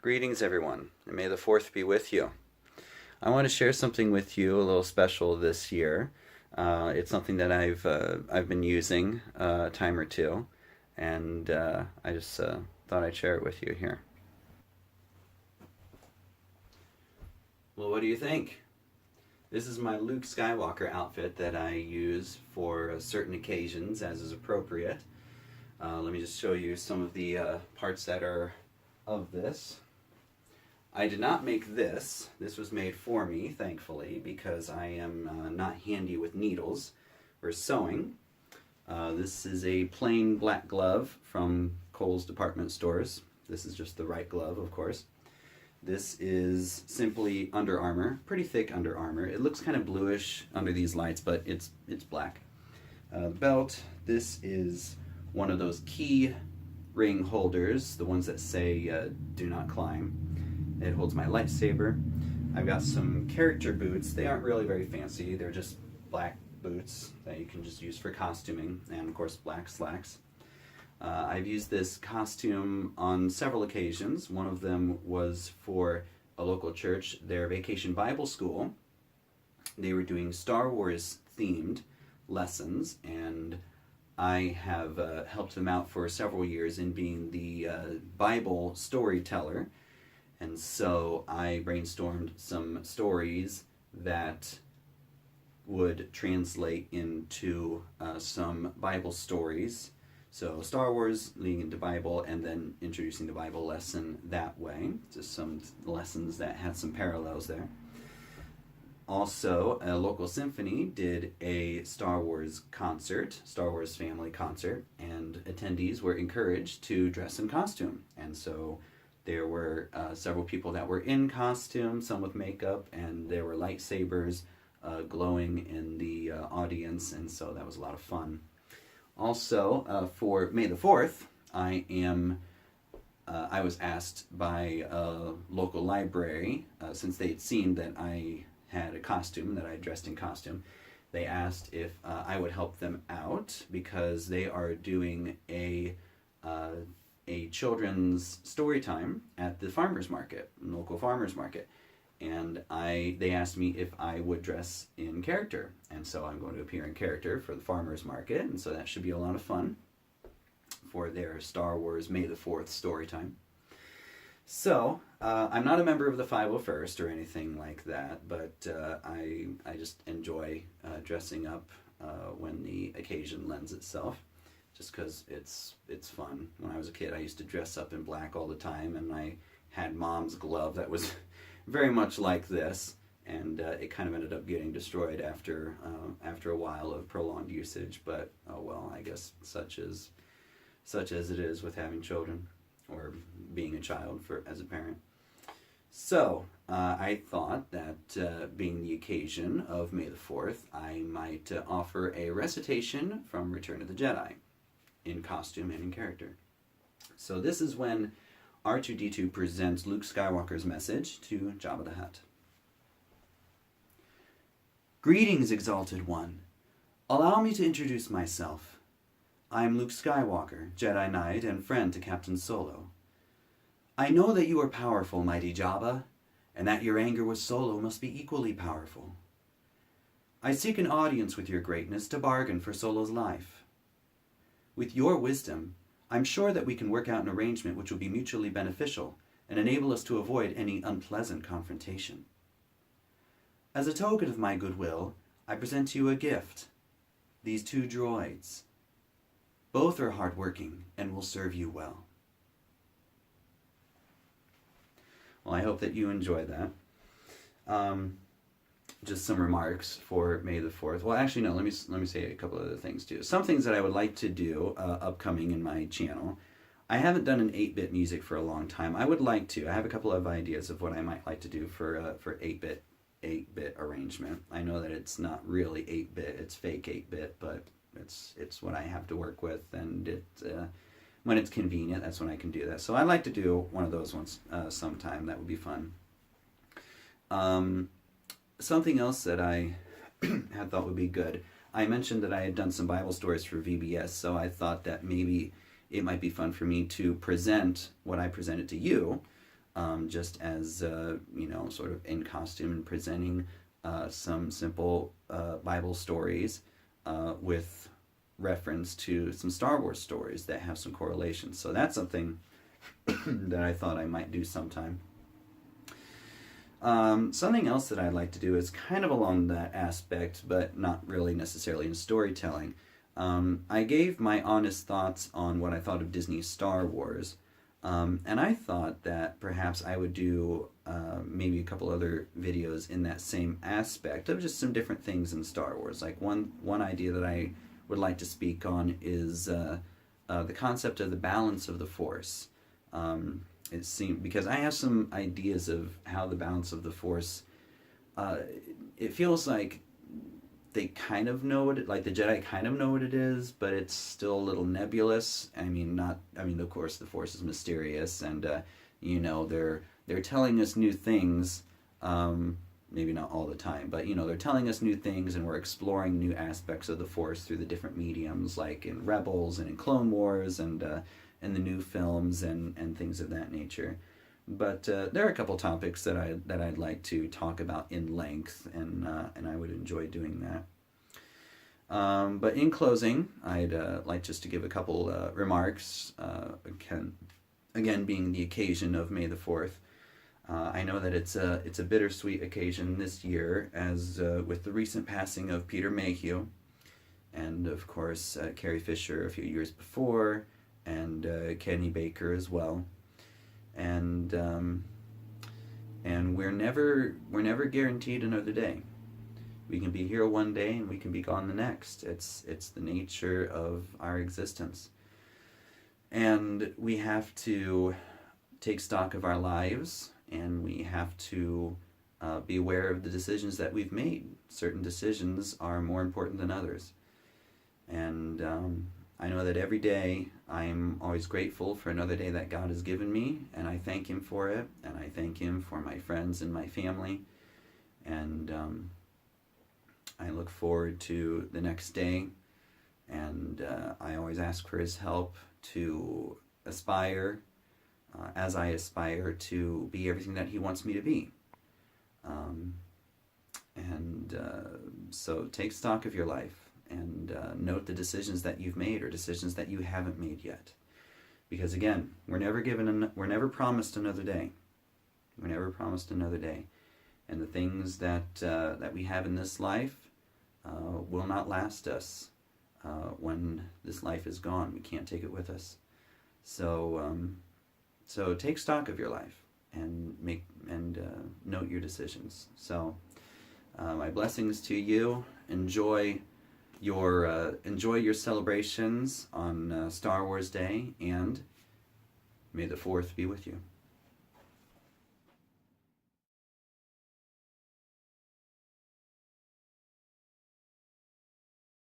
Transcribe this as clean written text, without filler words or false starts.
Greetings, everyone, and may the 4th be with you. I want to share something with you a little special this year. It's something that I've been using a time or two, and I just thought I'd share it with you here. Well, what do you think? This is my Luke Skywalker outfit that I use for certain occasions as is appropriate. Let me just show you some of the parts that are of this. I did not make this. This was made for me, thankfully, because I am not handy with needles for sewing. This is a plain black glove from Kohl's department stores. This is just the right glove, of course. This is simply Under Armour, pretty thick Under Armour. It looks kind of bluish under these lights, but it's black. Belt, this is one of those key ring holders, the ones that say do not climb. It holds my lightsaber. I've got some character boots. They aren't really very fancy. They're just black boots that you can just use for costuming, and of course black slacks. I've used this costume on several occasions. One of them was for a local church, their Vacation Bible School. They were doing Star Wars themed lessons, and I have helped them out for several years in being the Bible storyteller. And so I brainstormed some stories that would translate into some Bible stories. So Star Wars leading into Bible, and then introducing the Bible lesson that way. Just some lessons that had some parallels there. Also, a local symphony did a Star Wars concert, Star Wars family concert, and attendees were encouraged to dress in costume. And so there were several people that were in costume, some with makeup, and there were lightsabers glowing in the audience, and so that was a lot of fun. Also, for May the 4th, I was asked by a local library, since they had seen that I had a costume, that I dressed in costume, they asked if I would help them out because they are doing a children's story time at the farmers market, local farmers market, and they asked me if I would dress in character, and so I'm going to appear in character for the farmers market, and so that should be a lot of fun for their Star Wars May the 4th story time. So I'm not a member of the 501st or anything like that, but I just enjoy dressing up when the occasion lends itself. Just because it's fun. When I was a kid, I used to dress up in black all the time, and I had Mom's glove that was very much like this, and it kind of ended up getting destroyed after a while of prolonged usage. But oh well, I guess such as it is with having children or being a child as a parent. So I thought that being the occasion of May the 4th, I might offer a recitation from Return of the Jedi, in costume and in character. So this is when R2-D2 presents Luke Skywalker's message to Jabba the Hutt. Greetings, Exalted One. Allow me to introduce myself. I am Luke Skywalker, Jedi Knight and friend to Captain Solo. I know that you are powerful, mighty Jabba, and that your anger with Solo must be equally powerful. I seek an audience with your greatness to bargain for Solo's life. With your wisdom, I'm sure that we can work out an arrangement which will be mutually beneficial and enable us to avoid any unpleasant confrontation. As a token of my goodwill, I present to you a gift. These 2 droids. Both are hardworking and will serve you well. Well, I hope that you enjoy that. Just some remarks for May the 4th. Well, actually, no, let me say a couple other things too. Some things that I would like to do upcoming in my channel. I haven't done an 8-bit music for a long time. I would like to. I have a couple of ideas of what I might like to do for 8-bit arrangement. I know that it's not really 8-bit, it's fake 8-bit, but it's what I have to work with, and when it's convenient, that's when I can do that. So I'd like to do one of those ones sometime. That would be fun. Something else that I had thought would be good. I mentioned that I had done some Bible stories for VBS, so I thought that maybe it might be fun for me to present what I presented to you just as sort of in costume and presenting some simple Bible stories with reference to some Star Wars stories that have some correlations. So that's something that I thought I might do sometime. Something else that I'd like to do is kind of along that aspect, but not really necessarily in storytelling. I gave my honest thoughts on what I thought of Disney's Star Wars, and I thought that perhaps I would do maybe a couple other videos in that same aspect of just some different things in Star Wars. Like one idea that I would like to speak on is the concept of the balance of the Force. It seemed, because I have some ideas of how the balance of the Force, it feels like they kind of know what it, like the Jedi kind of know what it is, but it's still a little nebulous. I mean, of course the Force is mysterious, and they're telling us new things, maybe not all the time, but they're telling us new things, and we're exploring new aspects of the Force through the different mediums, like in Rebels and in Clone Wars and the new films and things of that nature. But there are a couple topics that I'd like to talk about in length, and I would enjoy doing that. But in closing, I'd like just to give a couple remarks. Again, being the occasion of May the 4th, I know that it's a bittersweet occasion this year, as with the recent passing of Peter Mayhew, and of course Carrie Fisher a few years before, and Kenny Baker as well. And we're never guaranteed another day. We can be here one day and we can be gone the next. It's the nature of our existence. And we have to take stock of our lives, and we have to be aware of the decisions that we've made. Certain decisions are more important than others. And I know that every day I'm always grateful for another day that God has given me, and I thank Him for it, and I thank Him for my friends and my family, and I look forward to the next day, and I always ask for His help to aspire, as I aspire to be everything that He wants me to be. So take stock of your life, and note the decisions that you've made or decisions that you haven't made yet. Because again, we're never promised another day. We're never promised another day. And the things that we have in this life will not last us when this life is gone. We can't take it with us. So take stock of your life and note your decisions. So my blessings to you. Enjoy your celebrations on Star Wars Day, and may the 4th be with you.